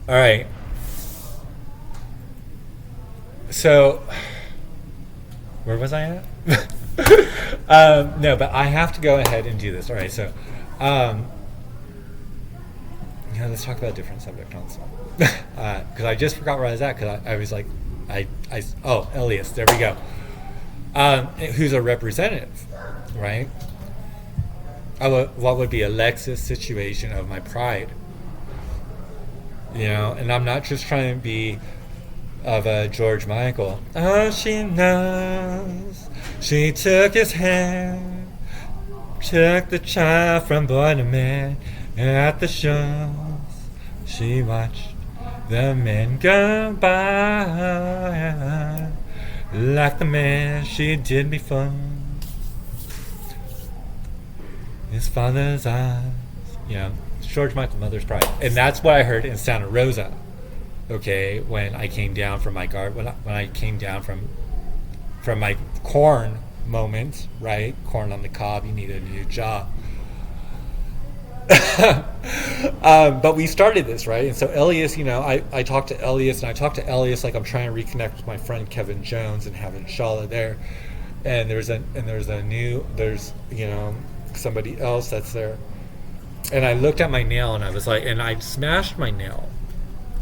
All right. So, where was I at? No, but I have to go ahead and do this. All right. So, um, yeah, let's talk about a different subject also. Because I just forgot where I was at. Because I was like, Elias. There we go. Who's a representative, right? What would be Alexis' situation of my pride, and I'm not just trying to be of George Michael. Oh, she knows. She took his hand, took the child from boy to man at the shows. She watched the men go by like the man she did before. His father's eyes. George Michael, Mother's Pride. And that's what I heard in Santa Rosa. Okay, when I came down from my when I came down from my corn moment, right? Corn on the cob, you need a new job. But we started this, right? And so Elias, I talked to Elias, and I talked to Elias like I'm trying to reconnect with my friend Kevin Jones and having Shala there. And there's somebody else that's there. And I looked at my nail and I was like, and I smashed my nail.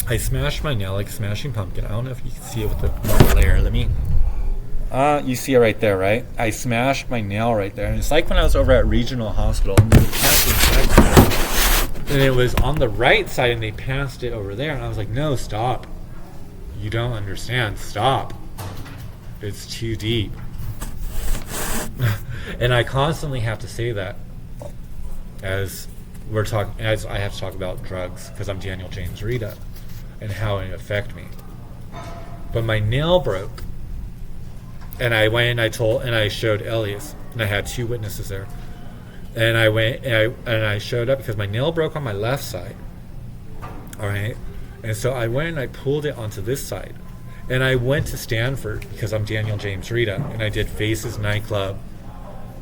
I smashed my nail like smashing pumpkin. I don't know if you can see it with the layer. Let me. You see it right there, right? I smashed my nail right there. And it's like when I was over at Regional Hospital and they passed it, and it was on the right side and they passed it over there. And I was like, no, stop. You don't understand. Stop. It's too deep. And I constantly have to say that as I have to talk about drugs because I'm Daniel James Rita and how it affect me. But my nail broke, and I went and I showed Elias, and I had 2 witnesses there, and I went and I showed up because my nail broke on my left side. All right, and so I went and I pulled it onto this side, and I went to Stanford because I'm Daniel James Rita, and I did Faces nightclub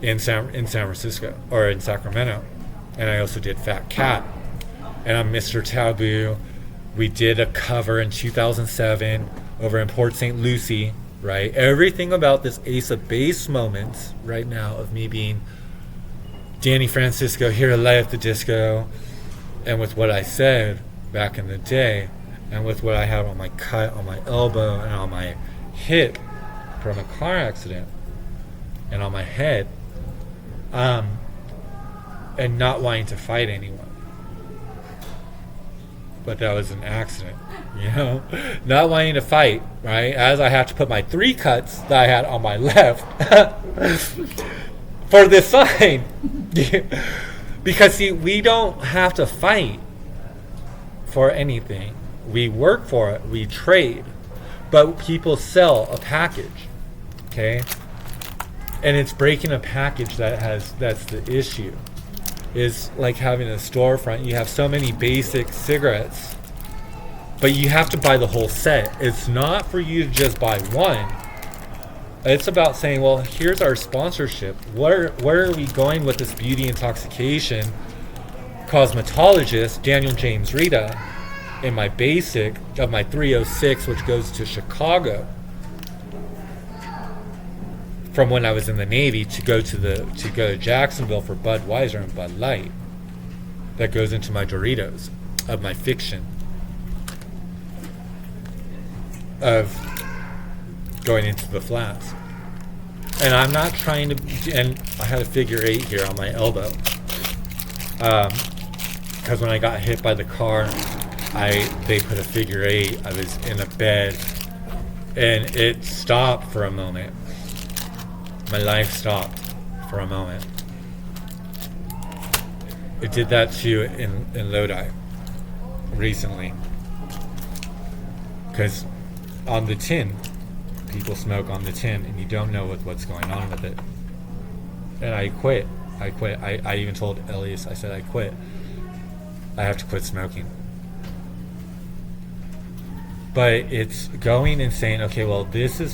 in San Francisco or in Sacramento, and I also did Fat Cat, and I'm Mr. Taboo. We did a cover in 2007 over in Port St. Lucie, right? Everything about this Ace of Base moment right now of me being Danny Francisco here to light up the disco, and with what I said back in the day, and with what I had on my cut on my elbow and on my hip from a car accident and on my head, and not wanting to fight anyone. But that was an accident, not wanting to fight, right? As I have to put my 3 cuts that I had on my left for this sign. Because see, we don't have to fight for anything. We work for it, we trade, but people sell a package, okay? And it's breaking a package that's the issue. Is like having a storefront. You have so many basic cigarettes, but you have to buy the whole set. It's not for you to just buy one. It's about saying, well, here's our sponsorship. Where are we going with this beauty intoxication cosmetologist, Daniel James Rita, in my basic of my 306, which goes to Chicago from when I was in the Navy to go to Jacksonville for Budweiser and Bud Light. That goes into my Doritos of my fiction of going into the flats. And I'm not trying to, and I had a figure 8 here on my elbow. Because when I got hit by the car, they put a figure 8. I was in a bed, and it stopped for a moment. My life stopped for a moment. It did that too in Lodi recently. Because on the tin, people smoke on the tin, and you don't know what's going on with it. And I quit. I even told Elias, I said, I quit. I have to quit smoking. But it's going and saying, okay, well, this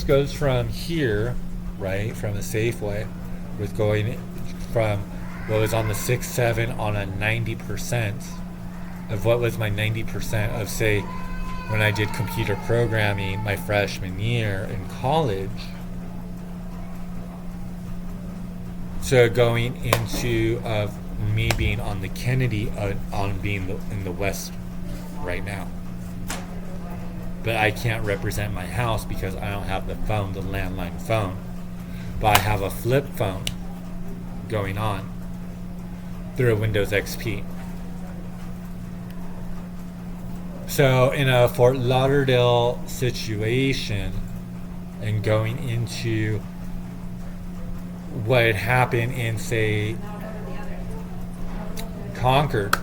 goes from here, right, from the Safeway, with going from what was on the 6-7 on a 90%, of what was my 90% of, say, when I did computer programming my freshman year in college, to going into of me being on the Kennedy, on being in the West right now. But I can't represent my house because I don't have the phone, the landline phone. But I have a flip phone going on through a Windows XP. So in a Fort Lauderdale situation, and going into what had happened in, say, Concord,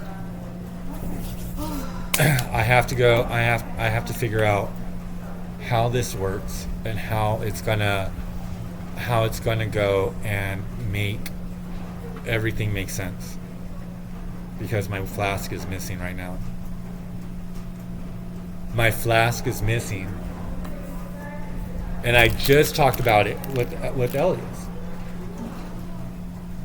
I have to figure out how this works and how it's gonna go and make everything make sense, because my flask is missing right now. My flask is missing, and I just talked about it with Elias,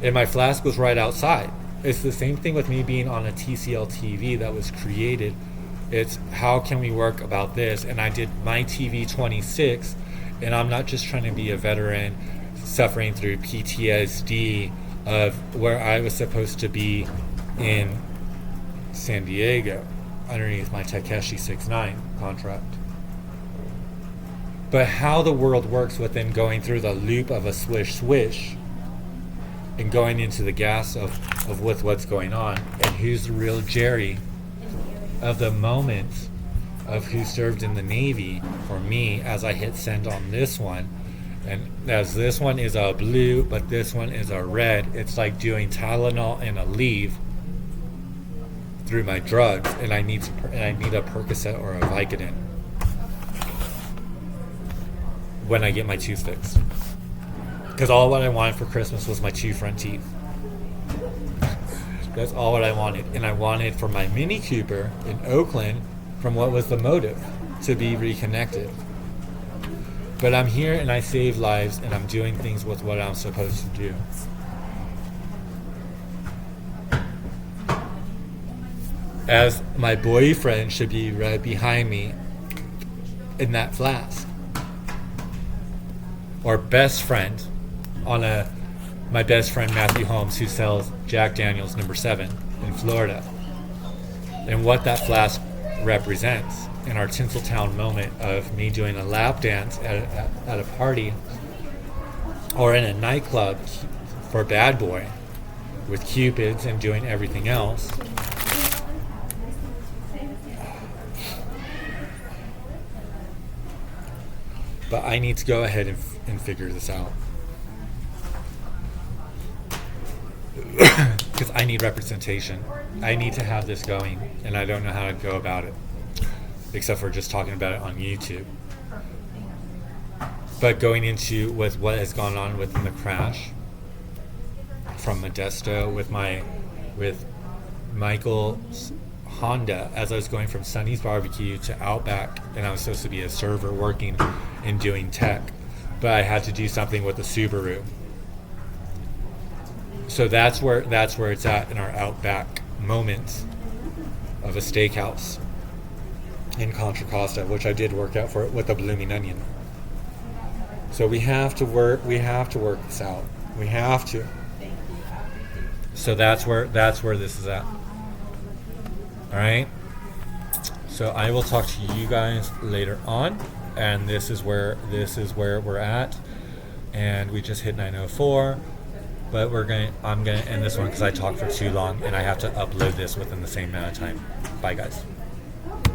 and my flask was right outside. It's the same thing with me being on a TCL TV that was created. It's how can we work about this? And I did my TV 26, and I'm not just trying to be a veteran suffering through PTSD of where I was supposed to be in San Diego underneath my Takeshi 6'9" contract. But how the world works within going through the loop of a swish and going into the gas of with what's going on, and who's the real Jerry of the moment of who served in the Navy for me as I hit send on this one. And as this one is a blue, but this one is a red, it's like doing Tylenol and a leave through my drugs, and I need a Percocet or a Vicodin when I get my tooth fixed. Because all what I wanted for Christmas was my 2 front teeth. That's all what I wanted. And I wanted for my Mini Cooper in Oakland, from what was the motive, to be reconnected. But I'm here and I save lives, and I'm doing things with what I'm supposed to do. As my boyfriend should be right behind me in that flask. Or best friend my best friend Matthew Holmes, who sells Jack Daniels No. 7 in Florida. And what that flask represents in our Tinseltown moment of me doing a lap dance at a party or in a nightclub for Bad Boy with Cupids and doing everything else. But I need to go ahead and figure this out. Because I need representation. I need to have this going, and I don't know how to go about it, except for just talking about it on YouTube. But going into with what has gone on within the crash from Modesto with Michael's Honda, as I was going from Sonny's Barbecue to Outback, and I was supposed to be a server working and doing tech, but I had to do something with the Subaru. So that's where it's at in our Outback moments of a steakhouse in Contra Costa, which I did work out for with a blooming onion. So we have to work this out. We have to. So that's where this is at. All right. So I will talk to you guys later on, and this is where we're at, and we just hit 9:04. But I'm gonna end this one because I talked for too long, and I have to upload this within the same amount of time. Bye, guys.